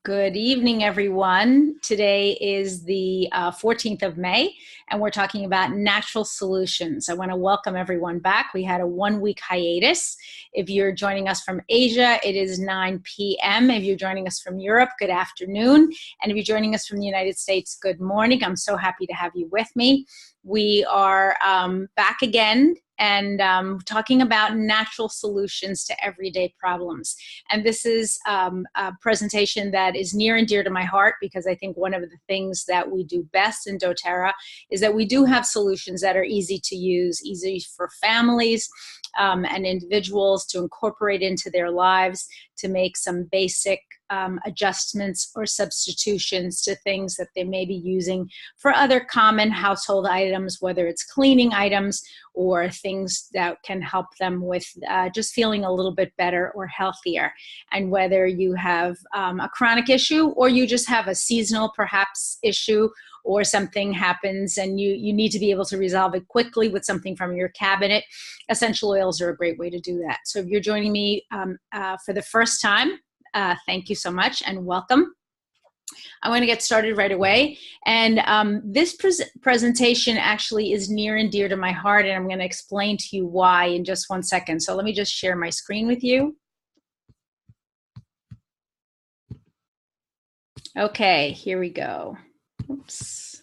Good evening, everyone. Today is the 14th of May, and we're talking about natural solutions. I want to welcome everyone back. We had a one-week hiatus. If you're joining us from Asia, it is 9 p.m. If you're joining us from Europe, good afternoon. And if you're joining us from the United States, good morning. I'm so happy to have you with me. We are back again and talking about natural solutions to everyday problems. And this is a presentation that is near and dear to my heart because I think one of the things that we do best in Doterra is that we do have solutions that are easy to use, easy for families and individuals to incorporate into their lives, to make some basic adjustments or substitutions to things that they may be using for other common household items, whether it's cleaning items or things that can help them with just feeling a little bit better or healthier. And whether you have a chronic issue or you just have a seasonal perhaps issue, or something happens and you need to be able to resolve it quickly with something from your cabinet, essential oils are a great way to do that. So if you're joining me for the first time, thank you so much and welcome. I'm going to get started right away. And this presentation actually is near and dear to my heart, and I'm going to explain to you why in just one second. So let me just share my screen with you. Okay, here we go. Oops.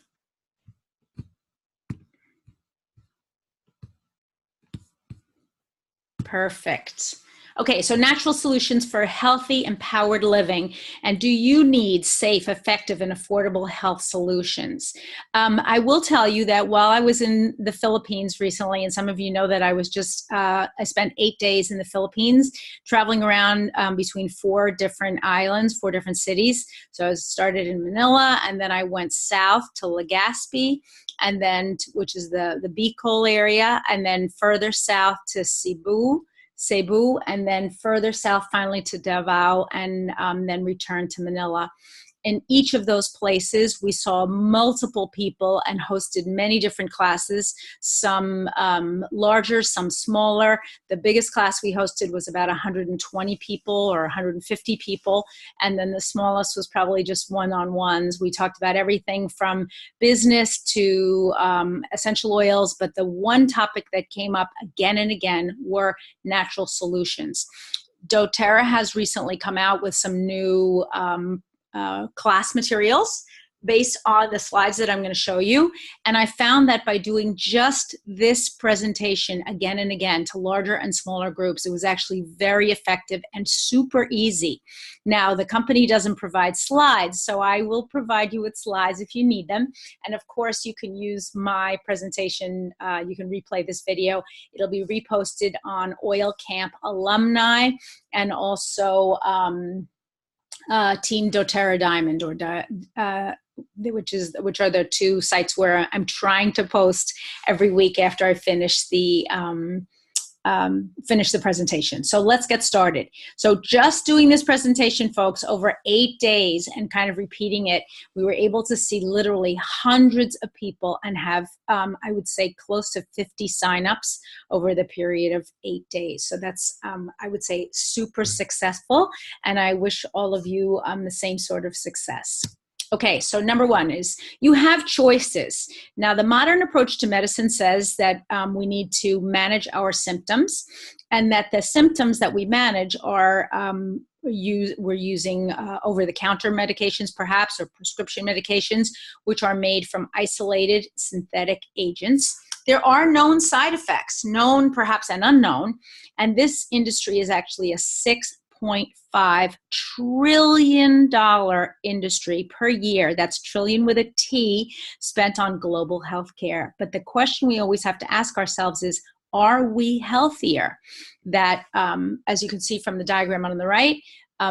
Perfect. Okay, so natural solutions for healthy, empowered living. And do you need safe, effective, and affordable health solutions? I will tell you that while I was in the Philippines recently, and some of you know that I was I spent 8 days in the Philippines, traveling around between 4 different islands, 4 different cities. So I started in Manila, and then I went south to Legazpi, and then which is the Bicol area, and then further south to Cebu, and then further south finally to Davao, and then return to Manila. In each of those places, we saw multiple people and hosted many different classes, some larger, some smaller. The biggest class we hosted was about 120 people or 150 people, and then the smallest was probably just one-on-ones. We talked about everything from business to essential oils, but the one topic that came up again and again were natural solutions. Doterra has recently come out with some new class materials based on the slides that I'm going to show you. And I found that by doing just this presentation again and again to larger and smaller groups, it was actually very effective and super easy. Now, the company doesn't provide slides, so I will provide you with slides if you need them. And of course, you can use my presentation. You can replay this video. It'll be reposted on Oil Camp Alumni and also Team Doterra Diamond, or which are the 2 sites where I'm trying to post every week after I finish the presentation. So let's get started. So just doing this presentation, folks, over 8 days and kind of repeating it, we were able to see literally hundreds of people and have, I would say, close to 50 signups over the period of 8 days. So that's, I would say, super successful. And I wish all of you the same sort of success. Okay, so number 1 is you have choices. Now, the modern approach to medicine says that we need to manage our symptoms, and that the symptoms that we manage are we're using over-the-counter medications, perhaps, or prescription medications, which are made from isolated synthetic agents. There are known side effects, known perhaps and unknown, and this industry is actually a $6.5 trillion industry per year. That's trillion with a T, spent on global healthcare. But the question we always have to ask ourselves is, are we healthier? That, as you can see from the diagram on the right,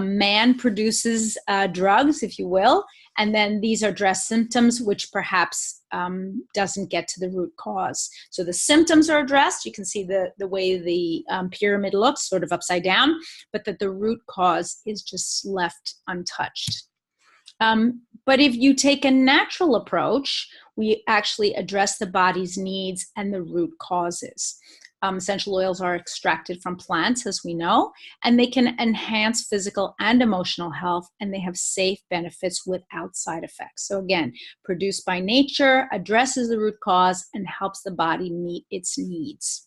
man produces drugs, if you will, and then these are addressed symptoms, which perhaps doesn't get to the root cause. So the symptoms are addressed. You can see the way the pyramid looks, sort of upside down, but that the root cause is just left untouched. But if you take a natural approach, we actually address the body's needs and the root causes. Essential oils are extracted from plants, as we know, and they can enhance physical and emotional health, and they have safe benefits without side effects. So again, produced by nature, addresses the root cause, and helps the body meet its needs.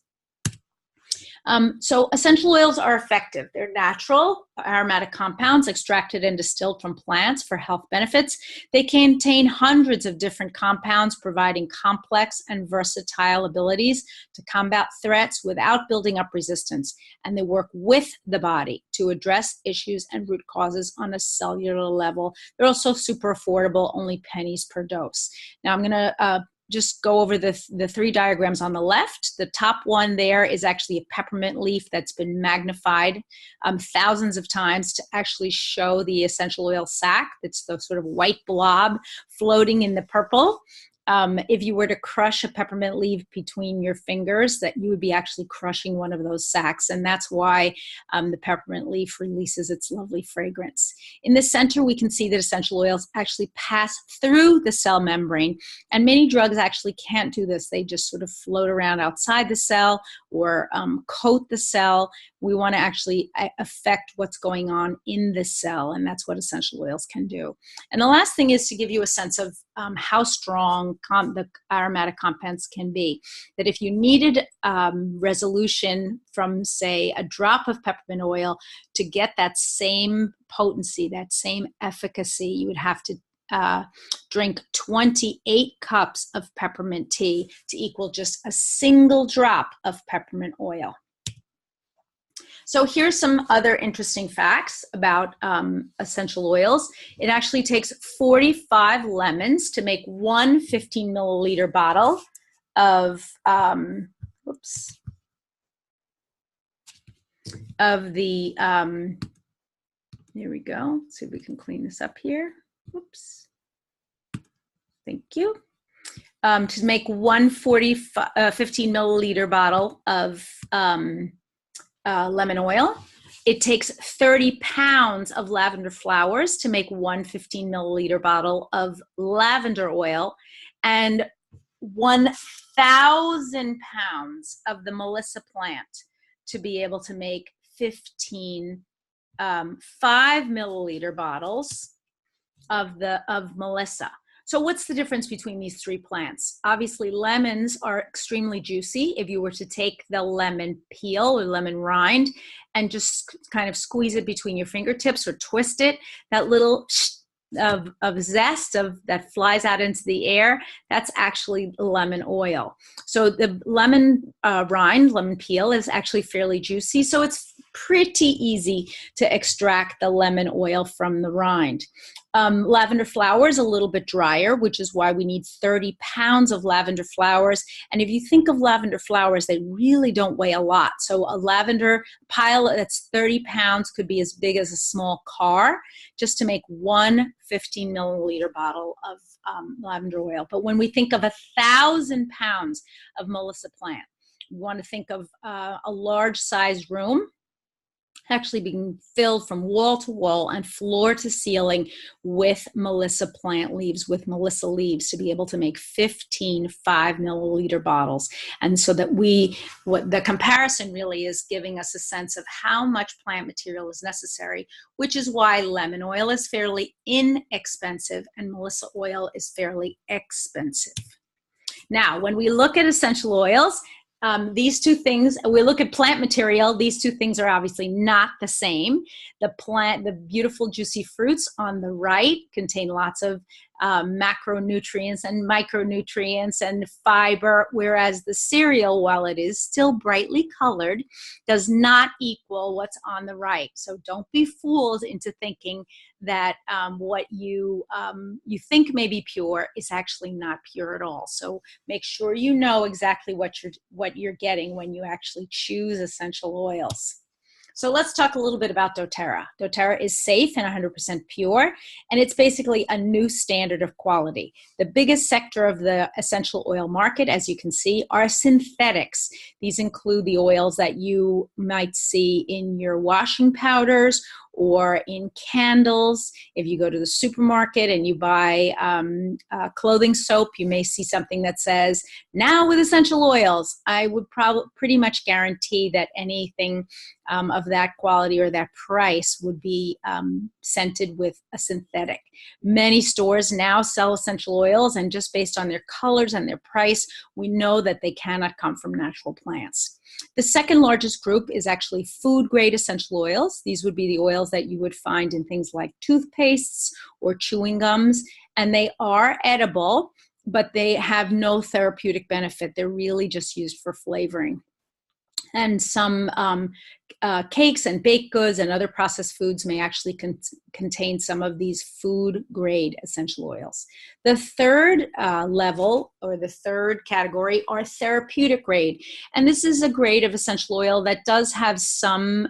So essential oils are effective. They're natural aromatic compounds extracted and distilled from plants for health benefits. They contain hundreds of different compounds, providing complex and versatile abilities to combat threats without building up resistance. And they work with the body to address issues and root causes on a cellular level. They're also super affordable, only pennies per dose. Now I'm going to just go over the three diagrams on the left. The top one there is actually a peppermint leaf that's been magnified thousands of times to actually show the essential oil sac. It's the sort of white blob floating in the purple. If you were to crush a peppermint leaf between your fingers, that you would be actually crushing one of those sacs, and that's why the peppermint leaf releases its lovely fragrance. In the center, we can see that essential oils actually pass through the cell membrane, and many drugs actually can't do this. They just sort of float around outside the cell or coat the cell. We want to actually affect what's going on in the cell, and that's what essential oils can do. And the last thing is to give you a sense of how strong the aromatic compounds can be. That if you needed resolution from, say, a drop of peppermint oil to get that same potency, that same efficacy, you would have to drink 28 cups of peppermint tea to equal just a single drop of peppermint oil. So here's some other interesting facts about essential oils. It actually takes 45 lemons to make one 15 milliliter bottle of, here we go. Let's see if we can clean this up here. Whoops. Thank you. To make one 15 milliliter bottle of lemon oil. It takes 30 pounds of lavender flowers to make one 15 milliliter bottle of lavender oil, and 1,000 pounds of the melissa plant to be able to make 15 5 milliliter bottles of melissa. So what's the difference between these three plants? Obviously, lemons are extremely juicy. If you were to take the lemon peel or lemon rind and just kind of squeeze it between your fingertips or twist it, that little of zest that flies out into the air, that's actually lemon oil. So the lemon rind, lemon peel, is actually fairly juicy. So it's pretty easy to extract the lemon oil from the rind. Lavender flowers a little bit drier, which is why we need 30 pounds of lavender flowers. And if you think of lavender flowers, they really don't weigh a lot. So a lavender pile that's 30 pounds could be as big as a small car just to make one 15 milliliter bottle of lavender oil. But when we think of 1,000 pounds of melissa plant, we want to think of a large sized room actually being filled from wall to wall and floor to ceiling with melissa plant leaves, with melissa leaves, to be able to make 15 5 milliliter bottles. And so that what the comparison really is giving us a sense of how much plant material is necessary, which is why lemon oil is fairly inexpensive and melissa oil is fairly expensive. Now, when we look at essential oils, these two things, we look at plant material, these two things are obviously not the same. The beautiful juicy fruits on the right contain lots of macronutrients and micronutrients and fiber, whereas the cereal, while it is still brightly colored, does not equal what's on the right. So don't be fooled into thinking that what you think may be pure is actually not pure at all. So make sure you know exactly what you're getting when you actually choose essential oils. So let's talk a little bit about Doterra. Doterra is safe and 100% pure, and it's basically a new standard of quality. The biggest sector of the essential oil market, as you can see, are synthetics. These include the oils that you might see in your washing powders or in candles. If you go to the supermarket and you buy clothing soap, you may see something that says, now with essential oils. I would probably pretty much guarantee that anything of that quality or that price would be scented with a synthetic. Many stores now sell essential oils, and just based on their colors and their price, we know that they cannot come from natural plants. The second largest group is actually food-grade essential oils. These would be the oils that you would find in things like toothpastes or chewing gums, and they are edible, but they have no therapeutic benefit. They're really just used for flavoring. And some cakes and baked goods and other processed foods may actually contain some of these food-grade essential oils. The third level, or the third category, are therapeutic grade. And this is a grade of essential oil that does have some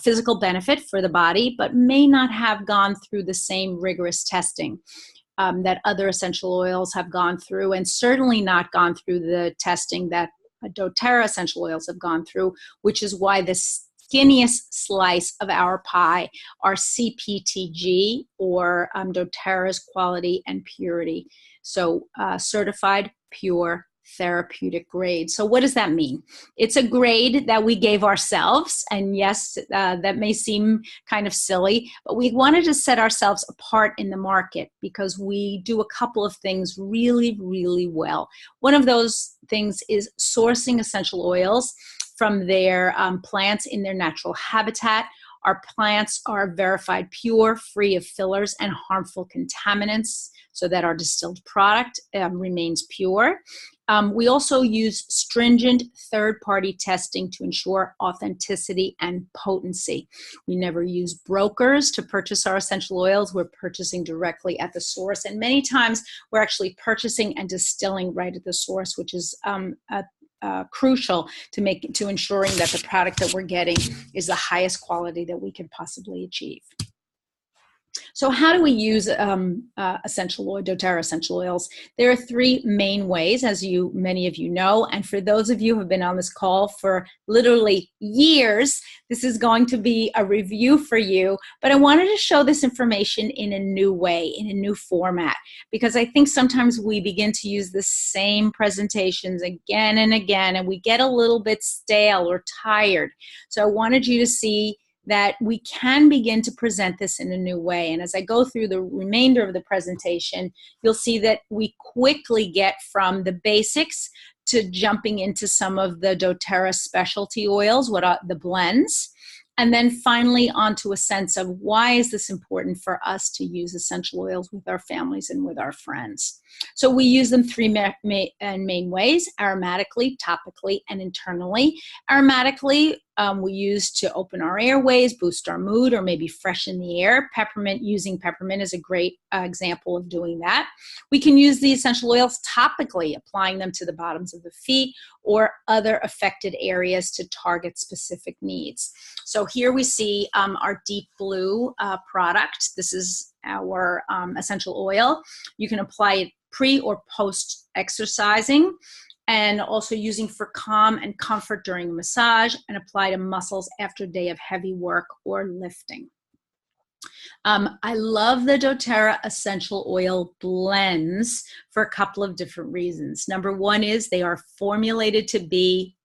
physical benefit for the body, but may not have gone through the same rigorous testing that other essential oils have gone through, and certainly not gone through the testing that Doterra essential oils have gone through, which is why the skinniest slice of our pie are CPTG, or Doterra's quality and purity. So certified pure therapeutic grade. So what does that mean? It's a grade that we gave ourselves, and yes, that may seem kind of silly, but we wanted to set ourselves apart in the market because we do a couple of things really, really well. One of those things is sourcing essential oils from their plants in their natural habitat. Our plants are verified pure, free of fillers and harmful contaminants, so that our distilled product remains pure. We also use stringent third-party testing to ensure authenticity and potency. We never use brokers to purchase our essential oils. We're purchasing directly at the source, and many times we're actually purchasing and distilling right at the source, which is crucial to ensuring that the product that we're getting is the highest quality that we can possibly achieve. So how do we use essential oil, Doterra essential oils? There are three main ways, as many of you know, and for those of you who have been on this call for literally years, this is going to be a review for you, but I wanted to show this information in a new way, in a new format, because I think sometimes we begin to use the same presentations again and again, and we get a little bit stale or tired. So I wanted you to see that we can begin to present this in a new way. And as I go through the remainder of the presentation, you'll see that we quickly get from the basics to jumping into some of the Doterra specialty oils, what are the blends, and then finally onto a sense of why is this important for us to use essential oils with our families and with our friends. So we use them three main ways: aromatically, topically, and internally. Aromatically, we use to open our airways, boost our mood, or maybe freshen the air. Using peppermint is a great example of doing that. We can use the essential oils topically, applying them to the bottoms of the feet or other affected areas to target specific needs. So here we see our deep blue product. This is our essential oil. You can apply it pre or post exercising, and also using for calm and comfort during a massage, and apply to muscles after a day of heavy work or lifting. I love the Doterra essential oil blends for a couple of different reasons. Number one is they are formulated to be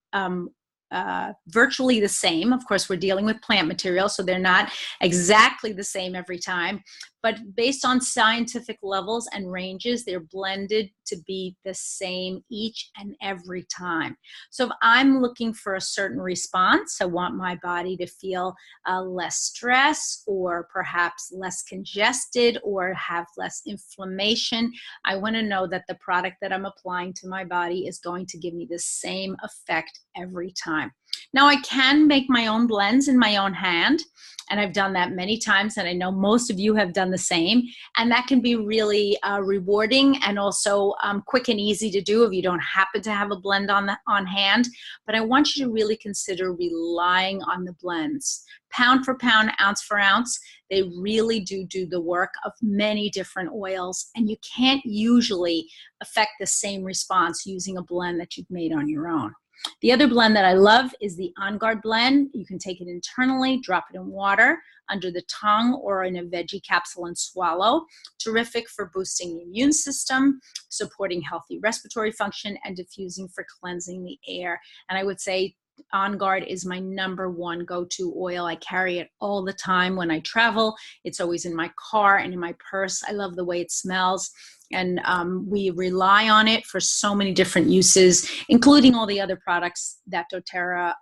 virtually the same. Of course, we're dealing with plant material, so they're not exactly the same every time, but based on scientific levels and ranges, they're blended to be the same each and every time. So if I'm looking for a certain response, I want my body to feel less stress, or perhaps less congested, or have less inflammation, I want to know that the product that I'm applying to my body is going to give me the same effect every time. Now, I can make my own blends in my own hand, and I've done that many times, and I know most of you have done the same, and that can be really rewarding and also quick and easy to do if you don't happen to have a blend on hand. But I want you to really consider relying on the blends. Pound for pound, ounce for ounce, they really do the work of many different oils, and you can't usually affect the same response using a blend that you've made on your own. The other blend that I love is the On Guard blend. You can take it internally, drop it in water, under the tongue, or in a veggie capsule and swallow. Terrific for boosting the immune system, supporting healthy respiratory function, and diffusing for cleansing the air. And I would say On Guard is my number one go-to oil. I carry it all the time when I travel. It's always in my car and in my purse. I love the way it smells. And we rely on it for so many different uses, including all the other products that Doterra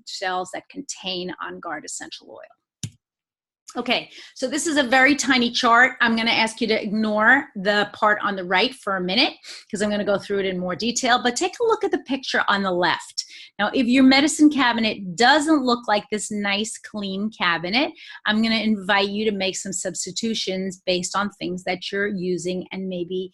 sells that contain On Guard essential oil. Okay, so this is a very tiny chart. I'm going to ask you to ignore the part on the right for a minute because I'm going to go through it in more detail, but take a look at the picture on the left. Now, if your medicine cabinet doesn't look like this nice, clean cabinet, I'm going to invite you to make some substitutions based on things that you're using and maybe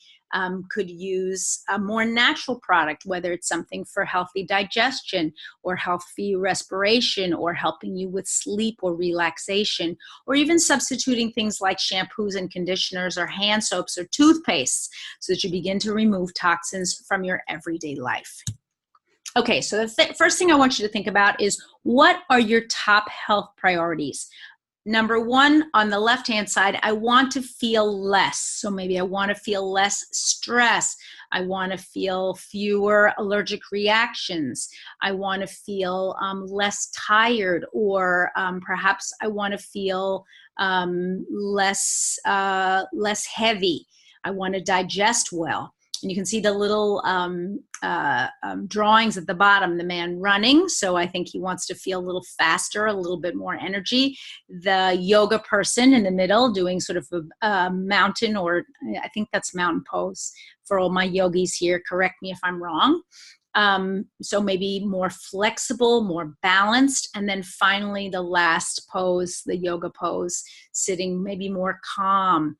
could use a more natural product, whether it's something for healthy digestion or healthy respiration or helping you with sleep or relaxation, or even substituting things like shampoos and conditioners or hand soaps or toothpastes so that you begin to remove toxins from your everyday life. Okay, so the first thing I want you to think about is, what are your top health priorities? Number one, on the left-hand side, I want to feel less. So maybe I want to feel less stress. I want to feel fewer allergic reactions. I want to feel less tired, or perhaps I want to feel less heavy. I want to digest well. And you can see the little drawings at the bottom, the man running. So I think he wants to feel a little faster, a little bit more energy. The yoga person in the middle doing sort of a mountain, or I think that's mountain pose for all my yogis here. Correct me if I'm wrong. So maybe more flexible, more balanced. And then finally, the last pose, the yoga pose, sitting maybe more calm,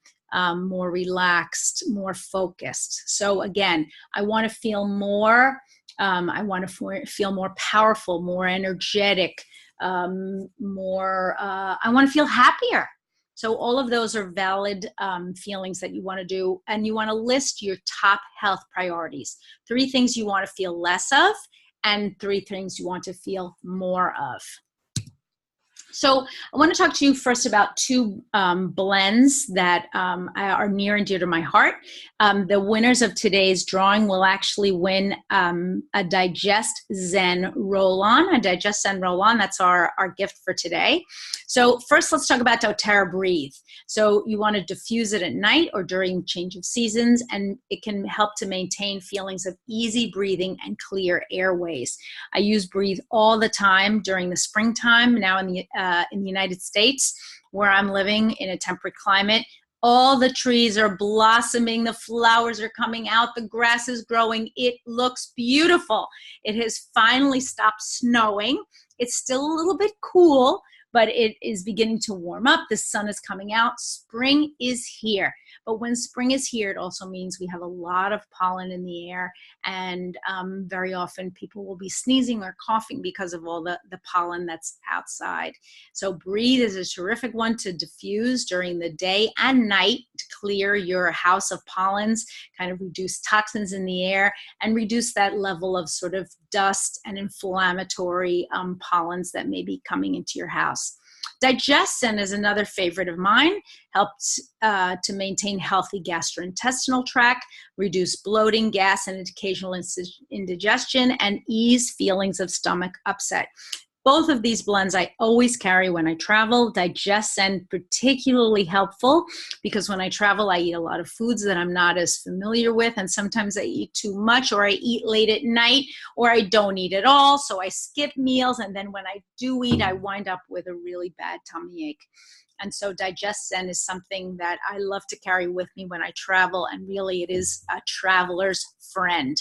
more relaxed, more focused. So again, I want to feel more, I want to feel more powerful, more energetic, I want to feel happier. So all of those are valid feelings that you want to do, and you want to list your top health priorities. 3 things you want to feel less of, and 3 things you want to feel more of. So I want to talk to you first about 2 blends that are near and dear to my heart. The winners of today's drawing will actually win a Digest Zen roll-on. A Digest Zen roll-on, that's our gift for today. So first, let's talk about Doterra Breathe. So you want to diffuse it at night or during change of seasons, and it can help to maintain feelings of easy breathing and clear airways. I use Breathe all the time during the springtime. Now in the United States, where I'm living in a temperate climate, all the trees are blossoming, the flowers are coming out, the grass is growing. It looks beautiful. It has finally stopped snowing. It's still a little bit cool, but it is beginning to warm up. The sun is coming out. Spring is here. But when spring is here, it also means we have a lot of pollen in the air, and very often people will be sneezing or coughing because of all the pollen that's outside. So Breathe is a terrific one to diffuse during the day and night to clear your house of pollens, kind of reduce toxins in the air, and reduce that level of sort of dust and inflammatory pollens that may be coming into your house. Digestion is another favorite of mine. Helps to maintain healthy gastrointestinal tract, reduce bloating, gas, and occasional indigestion, and ease feelings of stomach upset. Both of these blends I always carry when I travel. Digestion particularly helpful because when I travel, I eat a lot of foods that I'm not as familiar with, and sometimes I eat too much, or I eat late at night, or I don't eat at all, so I skip meals, and then when I do eat, I wind up with a really bad tummy ache. And so Digestion is something that I love to carry with me when I travel, and really it is a traveler's friend.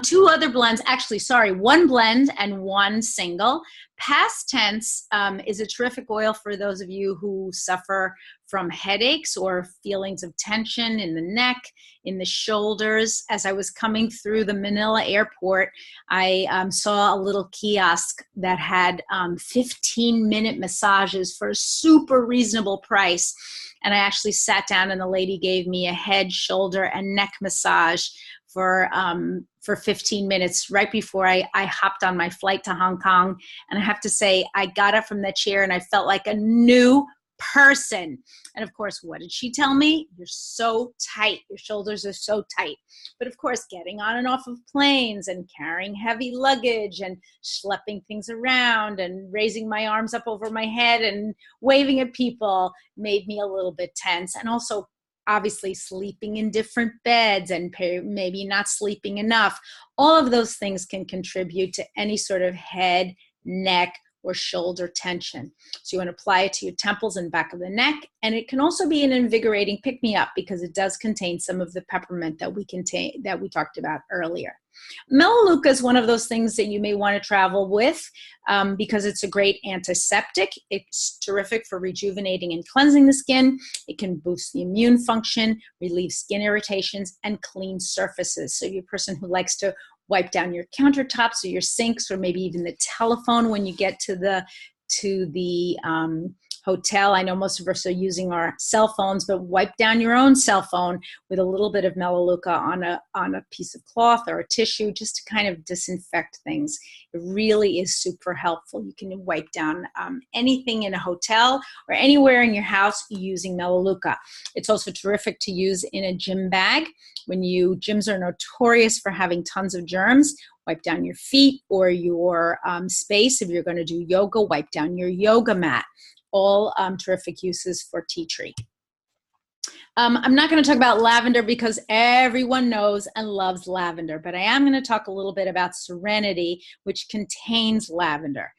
2 other blends, actually, sorry, 1 blend and 1 single. Past Tense is a terrific oil for those of you who suffer from headaches or feelings of tension in the neck, in the shoulders. As I was coming through the Manila airport, I saw a little kiosk that had 15-minute massages for a super reasonable price. And I actually sat down and the lady gave me a head, shoulder, and neck massage for 15 minutes right before I hopped on my flight to Hong Kong. And I have to say, I got up from that chair and I felt like a new person. And of course, what did she tell me? You're so tight. Your shoulders are so tight. But of course, getting on and off of planes and carrying heavy luggage and schlepping things around and raising my arms up over my head and waving at people made me a little bit tense. And also, obviously, sleeping in different beds and maybe not sleeping enough. All of those things can contribute to any sort of head, neck, or shoulder tension. So you want to apply it to your temples and back of the neck. And it can also be an invigorating pick-me-up because it does contain some of the peppermint that we talked about earlier. Melaleuca is one of those things that you may want to travel with because it's a great antiseptic. It's terrific for rejuvenating and cleansing the skin. It can boost the immune function, relieve skin irritations, and clean surfaces. So you're a person who likes to wipe down your countertops or your sinks or maybe even the telephone when you get to the hotel. I know most of us are using our cell phones, but wipe down your own cell phone with a little bit of melaleuca on a piece of cloth or a tissue just to kind of disinfect things. It really is super helpful. You can wipe down anything in a hotel or anywhere in your house using melaleuca. It's also terrific to use in a gym bag. Gyms are notorious for having tons of germs. Wipe down your feet or your space. If you're going to do yoga, wipe down your yoga mat. All terrific uses for tea tree. I'm not going to talk about lavender because everyone knows and loves lavender, but I am going to talk a little bit about Serenity, which contains lavender.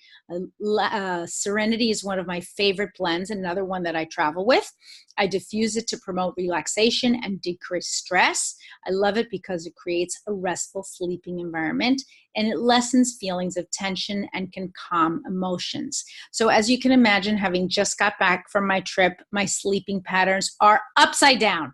Serenity is one of my favorite blends, another one that I travel with. I diffuse it to promote relaxation and decrease stress. I love it because it creates a restful sleeping environment and it lessens feelings of tension and can calm emotions. So as you can imagine, having just got back from my trip, my sleeping patterns are upside down.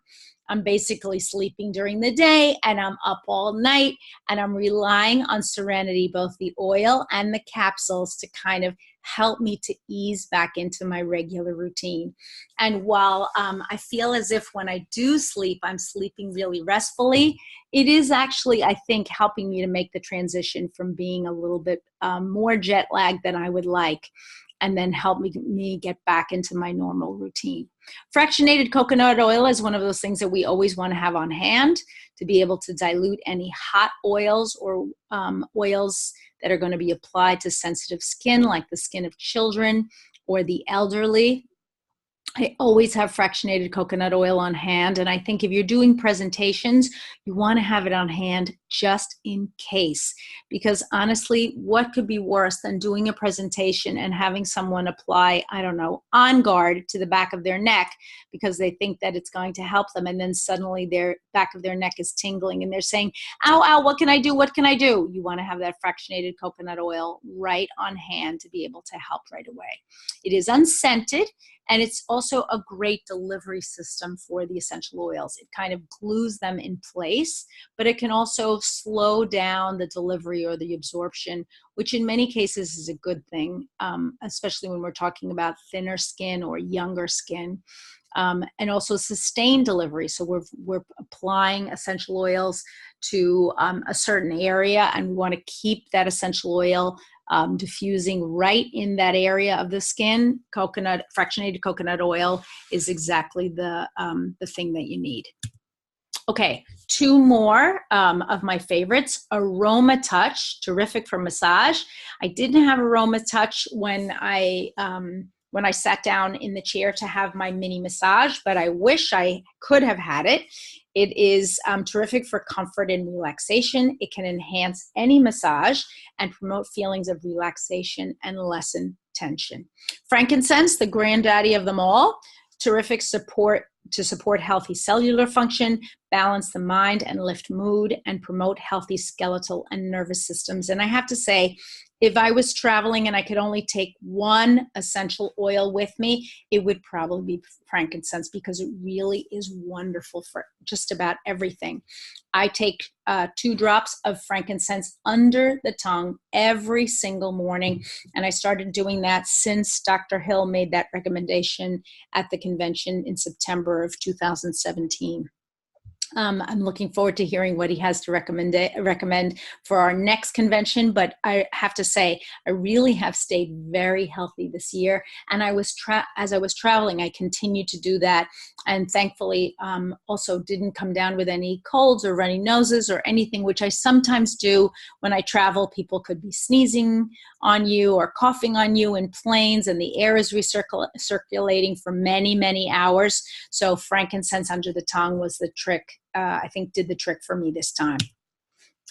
I'm basically sleeping during the day and I'm up all night and I'm relying on Serenity, both the oil and the capsules, to kind of help me to ease back into my regular routine. And while I feel as if when I do sleep, I'm sleeping really restfully, it is actually, I think, helping me to make the transition from being a little bit more jet lagged than I would like, and then help me get back into my normal routine. Fractionated coconut oil is one of those things that we always want to have on hand to be able to dilute any hot oils or oils that are going to be applied to sensitive skin, like the skin of children or the elderly. I always have fractionated coconut oil on hand, and I think if you're doing presentations, you want to have it on hand just in case, because honestly, what could be worse than doing a presentation and having someone apply, I don't know, On Guard to the back of their neck because they think that it's going to help them, and then suddenly their back of their neck is tingling and they're saying, ow, ow, what can I do? What can I do? You want to have that fractionated coconut oil right on hand to be able to help right away. It is unscented, and it's also a great delivery system for the essential oils. It kind of glues them in place, but it can also slow down the delivery or the absorption, which in many cases is a good thing, especially when we're talking about thinner skin or younger skin, and also sustained delivery. So we're applying essential oils to a certain area, and we want to keep that essential oil diffusing right in that area of the skin. Fractionated coconut oil is exactly the thing that you need. Okay, two more of my favorites. Aroma Touch, terrific for massage. I didn't have Aroma Touch when I sat down in the chair to have my mini massage, but I wish I could have had it. It is terrific for comfort and relaxation. It can enhance any massage and promote feelings of relaxation and lessen tension. Frankincense, the granddaddy of them all, terrific to support healthy cellular function, balance the mind and lift mood, and promote healthy skeletal and nervous systems. And I have to say, if I was traveling and I could only take one essential oil with me, it would probably be frankincense because it really is wonderful for just about everything. I take 2 drops of frankincense under the tongue every single morning, and I started doing that since Dr. Hill made that recommendation at the convention in September of 2017. I'm looking forward to hearing what he has to recommend for our next convention. But I have to say, I really have stayed very healthy this year. And as I was traveling, I continued to do that. And thankfully, also didn't come down with any colds or runny noses or anything, which I sometimes do when I travel. People could be sneezing on you or coughing on you in planes, and the air is circulating for many, many hours. So frankincense under the tongue was the trick. I think did the trick for me this time.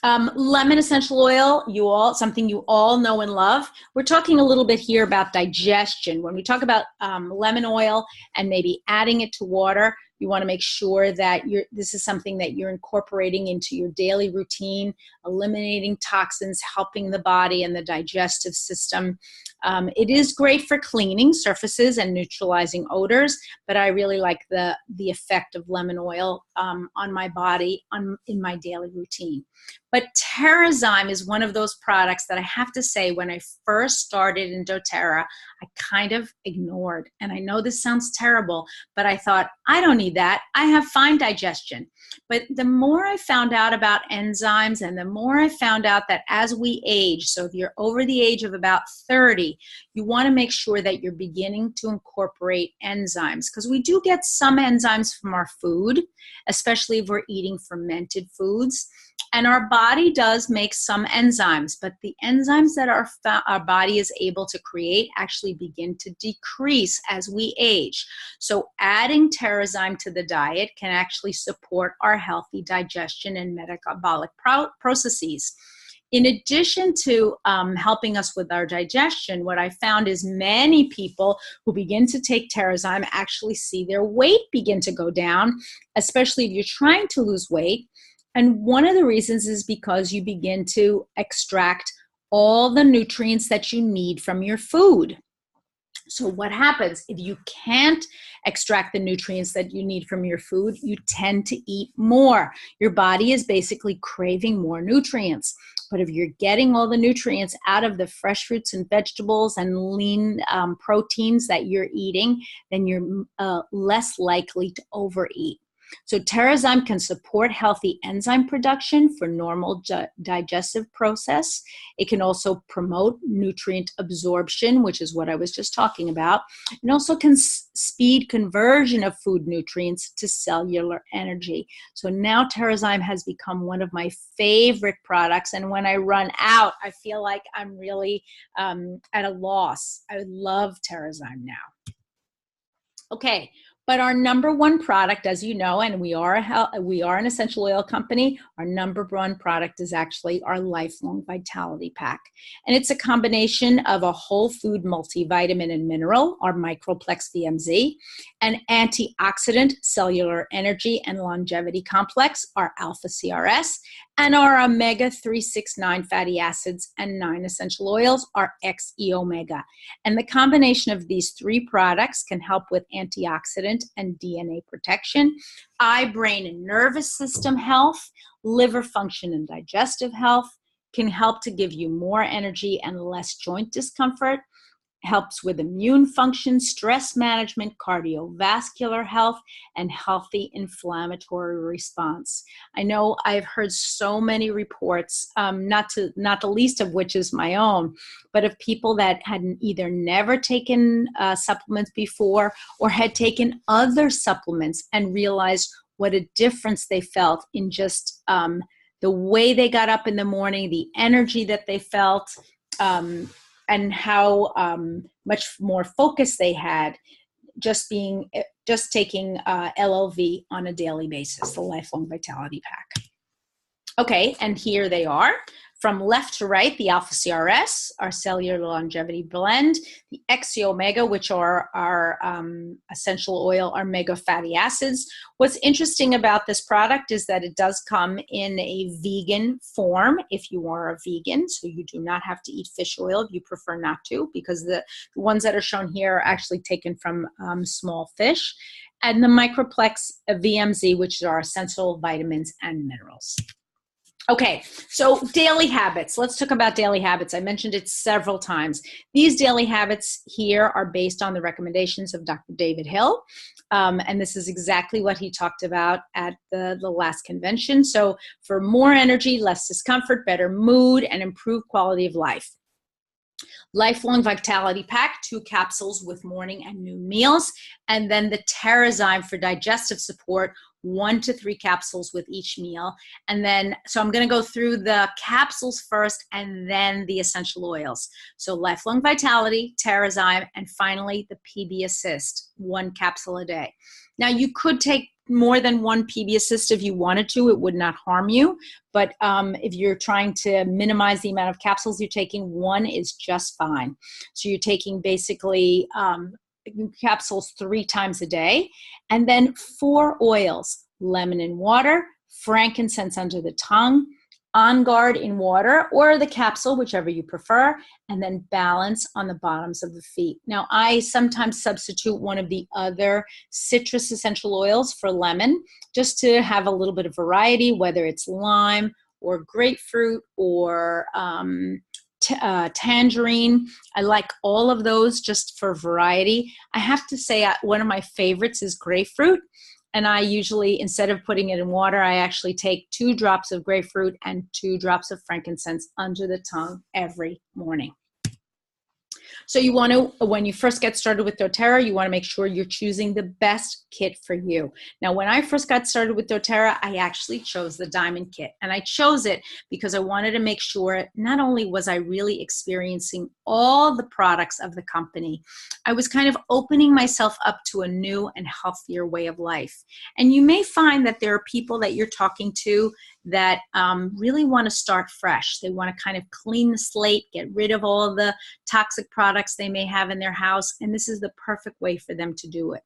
Lemon essential oil, something you all know and love. We're talking a little bit here about digestion. When we talk about lemon oil and maybe adding it to water, you want to make sure that this is something that you're incorporating into your daily routine, eliminating toxins, helping the body and the digestive system. It is great for cleaning surfaces and neutralizing odors, but I really like the effect of lemon oil on my body in my daily routine. But Terrazyme is one of those products that I have to say, when I first started in Doterra, I kind of ignored. And I know this sounds terrible, but I thought, I don't need that. I have fine digestion. But the more I found out about enzymes, and the more I found out that as we age, so if you're over the age of about 30, you want to make sure that you're beginning to incorporate enzymes, because we do get some enzymes from our food, especially if we're eating fermented foods. And our body does make some enzymes, but the enzymes that our body is able to create actually begin to decrease as we age. So adding Terrazyme to the diet can actually support our healthy digestion and metabolic processes. In addition to helping us with our digestion, what I found is many people who begin to take Terrazyme actually see their weight begin to go down, especially if you're trying to lose weight. And one of the reasons is because you begin to extract all the nutrients that you need from your food. So what happens if you can't extract the nutrients that you need from your food? You tend to eat more. Your body is basically craving more nutrients. But if you're getting all the nutrients out of the fresh fruits and vegetables and lean proteins that you're eating, then you're less likely to overeat. So Terrazyme can support healthy enzyme production for normal digestive process. It can also promote nutrient absorption, which is what I was just talking about, and also can speed conversion of food nutrients to cellular energy. So now Terrazyme has become one of my favorite products, and when I run out, I feel like I'm really at a loss. I love Terrazyme now. Okay. But our number one product, as you know, and we are an essential oil company, our number one product is actually our Lifelong Vitality Pack. And it's a combination of a whole food multivitamin and mineral, our Microplex VMZ, an antioxidant, cellular energy, and longevity complex, our Alpha CRS, and our omega-369 fatty acids and 9 essential oils, our XE Omega. And the combination of these three products can help with antioxidant and DNA protection, eye, brain, and nervous system health, liver function and digestive health, can help to give you more energy and less joint discomfort, helps with immune function, stress management, cardiovascular health, and healthy inflammatory response. I know I've heard so many reports, not the least of which is my own, but of people that had either never taken supplements before or had taken other supplements and realized what a difference they felt in just the way they got up in the morning, the energy that they felt, and how much more focus they had just taking LLV on a daily basis, the Lifelong Vitality Pack. Okay, and here they are. From left to right, the Alpha CRS, our cellular longevity blend, the XE Omega, which are our essential oil, our mega fatty acids. What's interesting about this product is that it does come in a vegan form if you are a vegan, so you do not have to eat fish oil if you prefer not to, because the ones that are shown here are actually taken from small fish. And the Microplex VMZ, which are essential vitamins and minerals. Okay, so daily habits. Let's talk about daily habits. I mentioned it several times. These daily habits here are based on the recommendations of Dr. David Hill. And this is exactly what he talked about at the last convention. So for more energy, less discomfort, better mood, and improved quality of life. Lifelong Vitality Pack, 2 capsules with morning and noon meals. And then the Terrazyme for digestive support, 1 to 3 capsules with each meal. And then, so I'm going to go through the capsules first and then the essential oils. So Lifelong Vitality, Terrazyme, and finally the PB Assist, 1 capsule a day. Now you could take more than 1 PB Assist if you wanted to. It would not harm you. But if you're trying to minimize the amount of capsules you're taking, 1 is just fine. So you're taking basically capsules 3 times a day. And then 4 oils: lemon in water, frankincense under the tongue, On Guard in water, or the capsule, whichever you prefer, and then balance on the bottoms of the feet. Now, I sometimes substitute one of the other citrus essential oils for lemon, just to have a little bit of variety, whether it's lime or grapefruit or tangerine. I like all of those just for variety. I have to say one of my favorites is grapefruit. And I usually, instead of putting it in water, I actually take 2 drops of grapefruit and 2 drops of frankincense under the tongue every morning. So you want to, when you first get started with Doterra, you want to make sure you're choosing the best kit for you. Now, when I first got started with Doterra, I actually chose the Diamond Kit. And I chose it because I wanted to make sure not only was I really experiencing all the products of the company, I was kind of opening myself up to a new and healthier way of life. And you may find that there are people that you're talking to that really want to start fresh. They want to kind of clean the slate, get rid of all of the toxic products they may have in their house, and this is the perfect way for them to do it.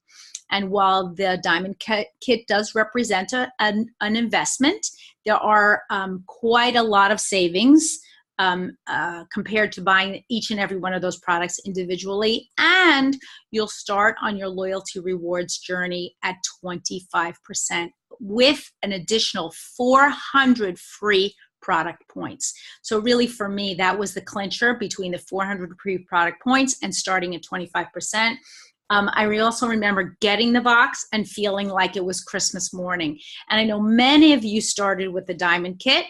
And while the Diamond Kit does represent an investment, there are quite a lot of savings compared to buying each and every one of those products individually, and you'll start on your loyalty rewards journey at 25% with an additional 400 free product points. So really for me, that was the clincher between the 400 free product points and starting at 25%. I also remember getting the box and feeling like it was Christmas morning. And I know many of you started with the Diamond Kit,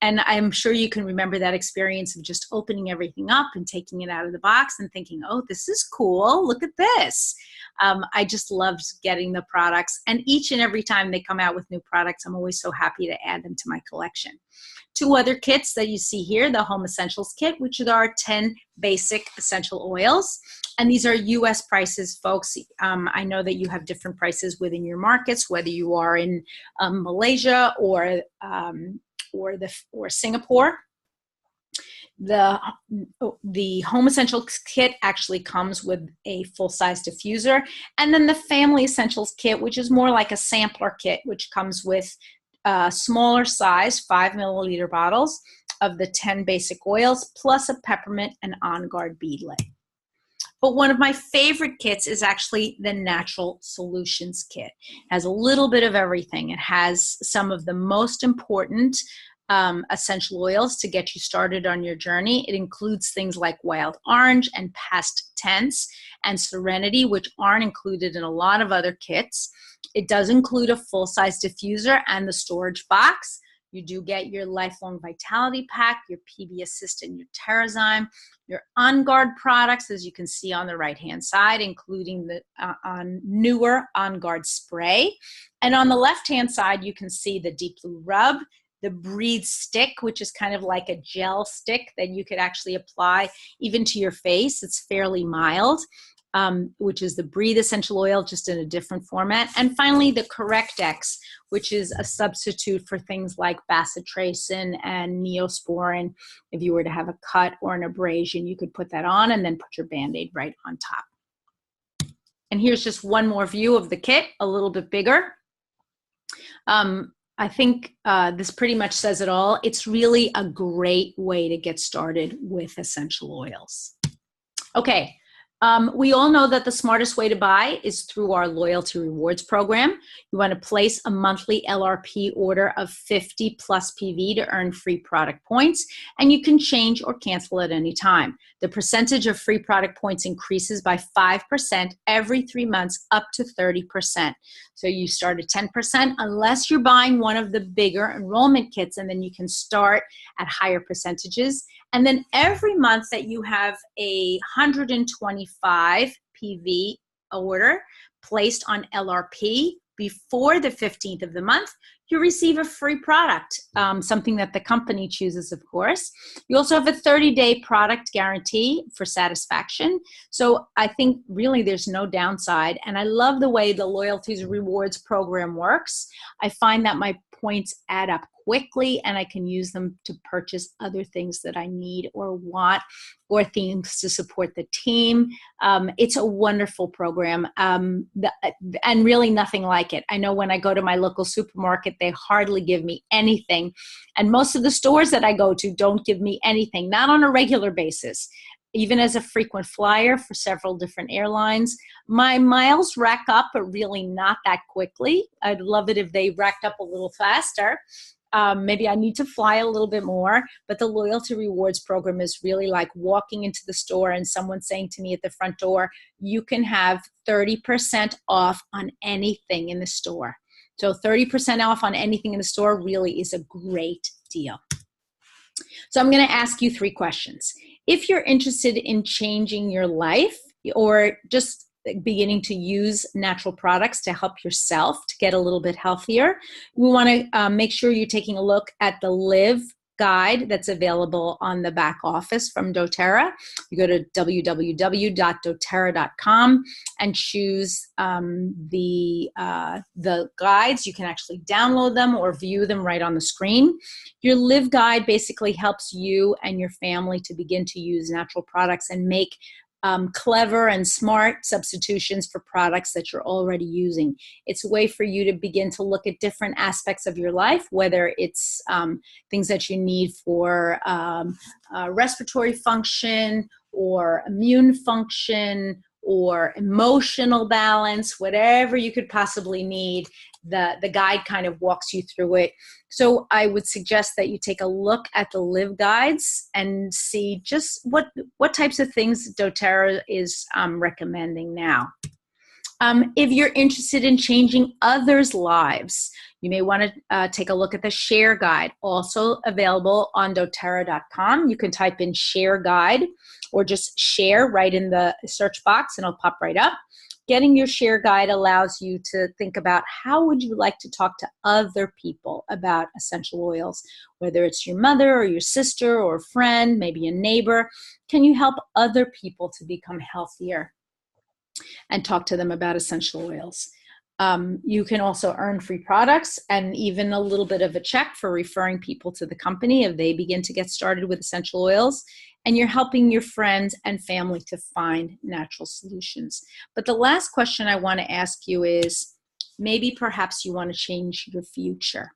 and I'm sure you can remember that experience of just opening everything up and taking it out of the box and thinking, oh, this is cool. Look at this. I just loved getting the products. And each and every time they come out with new products, I'm always so happy to add them to my collection. 2 other kits that you see here, the Home Essentials Kit, which are 10 basic essential oils. And these are U.S. prices, folks. I know that you have different prices within your markets, whether you are in Malaysia or Singapore. The Home Essentials Kit actually comes with a full-size diffuser. And then the Family Essentials Kit, which is more like a sampler kit, which comes with smaller size 5 milliliter bottles of the 10 basic oils, plus a peppermint and On Guard beadlet. But one of my favorite kits is actually the Natural Solutions Kit. It has a little bit of everything. It has some of the most important essential oils to get you started on your journey. It includes things like wild orange and past tense and Serenity, which aren't included in a lot of other kits. It does include a full-size diffuser and the storage box. You do get your Lifelong Vitality Pack, your PB Assist, and your Terrazyme, your On Guard products, as you can see on the right-hand side, including the newer On Guard spray. And on the left-hand side, you can see the Deep Blue Rub, the Breathe Stick, which is kind of like a gel stick that you could actually apply even to your face. It's fairly mild. Which is the Breathe Essential Oil, just in a different format. And finally, the Correct-X, which is a substitute for things like bacitracin and Neosporin. If you were to have a cut or an abrasion, you could put that on and then put your Band-Aid right on top. And here's just one more view of the kit, a little bit bigger. I think this pretty much says it all. It's really a great way to get started with essential oils. Okay. We all know that the smartest way to buy is through our loyalty rewards program. You want to place a monthly LRP order of 50 plus PV to earn free product points, and you can change or cancel at any time. The percentage of free product points increases by 5% every 3 months up to 30%. So you start at 10% unless you're buying one of the bigger enrollment kits, and then you can start at higher percentages. And then every month that you have a 125 PV order placed on LRP before the 15th of the month, you receive a free product, something that the company chooses, of course. You also have a 30-day product guarantee for satisfaction. So I think really there's no downside. And I love the way the Loyalties Rewards program works. I find that my points add up quickly, and I can use them to purchase other things that I need or want, or things to support the team. It's a wonderful program, and really nothing like it. I know when I go to my local supermarket, they hardly give me anything, and most of the stores that I go to don't give me anything, not on a regular basis. Even as a frequent flyer for several different airlines, my miles rack up, but really not that quickly. I'd love it if they racked up a little faster. Maybe I need to fly a little bit more, but the Loyalty Rewards program is really like walking into the store and someone saying to me at the front door, you can have 30% off on anything in the store. So 30% off on anything in the store really is a great deal. So I'm going to ask you 3 questions. If you're interested in changing your life or just beginning to use natural products to help yourself to get a little bit healthier, we want to make sure you're taking a look at the Live guide that's available on the back office from Doterra. You go to www.doterra.com and choose the guides. You can actually download them or view them right on the screen. Your Live guide basically helps you and your family to begin to use natural products and make clever and smart substitutions for products that you're already using. It's a way for you to begin to look at different aspects of your life, whether it's things that you need for respiratory function or immune function or emotional balance, whatever you could possibly need. The guide kind of walks you through it. So I would suggest that you take a look at the Live guides and see just what types of things Doterra is recommending now. If you're interested in changing others' lives, you may want to take a look at the Share Guide, also available on doterra.com. You can type in Share Guide or just Share right in the search box and it'll pop right up. Getting your Share Guide allows you to think about how would you like to talk to other people about essential oils, whether it's your mother or your sister or a friend, maybe a neighbor. Can you help other people to become healthier and talk to them about essential oils? You can also earn free products and even a little bit of a check for referring people to the company if they begin to get started with essential oils. And you're helping your friends and family to find natural solutions. But the last question I want to ask you is, maybe perhaps you want to change your future.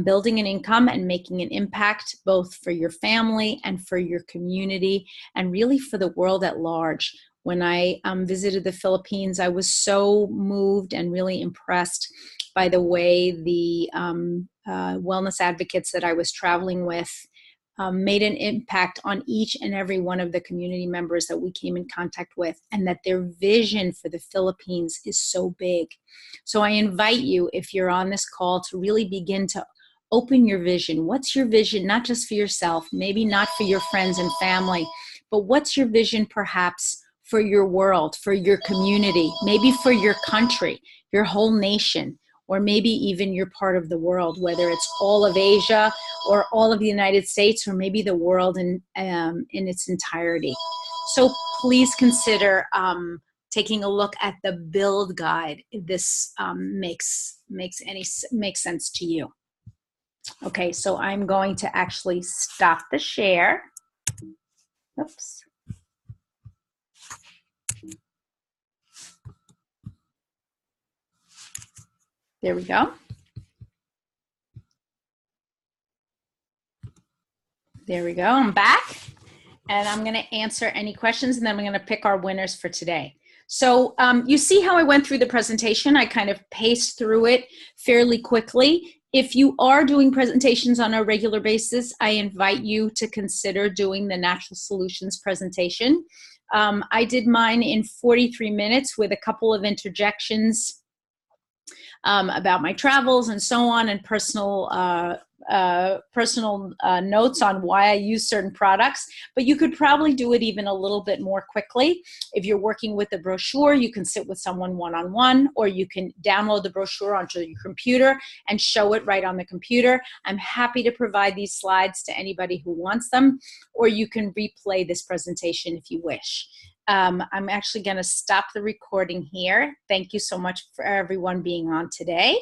Building an income and making an impact both for your family and for your community and really for the world at large. When I visited the Philippines, I was so moved and really impressed by the way the wellness advocates that I was traveling with made an impact on each and every one of the community members that we came in contact with, and that their vision for the Philippines is so big. So I invite you, if you're on this call, to really begin to open your vision. What's your vision, not just for yourself, maybe not for your friends and family, but what's your vision perhaps for your world, for your community, maybe for your country, your whole nation, or maybe even your part of the world, whether it's all of Asia or all of the United States, or maybe the world in its entirety. So please consider taking a look at the Build Guide if this makes sense to you. Okay, so I'm going to actually stop the share. Oops. There we go. There we go. I'm back. and I'm going to answer any questions, and then I'm going to pick our winners for today. So you see how I went through the presentation? I kind of paced through it fairly quickly. If you are doing presentations on a regular basis, I invite you to consider doing the Natural Solutions presentation. I did mine in 43 minutes with a couple of interjections about my travels and so on, and personal notes on why I use certain products. But you could probably do it even a little bit more quickly. If you're working with a brochure, you can sit with someone one-on-one, or you can download the brochure onto your computer and show it right on the computer. I'm happy to provide these slides to anybody who wants them, or you can replay this presentation if you wish. I'm actually going to stop the recording here. Thank you so much for everyone being on today.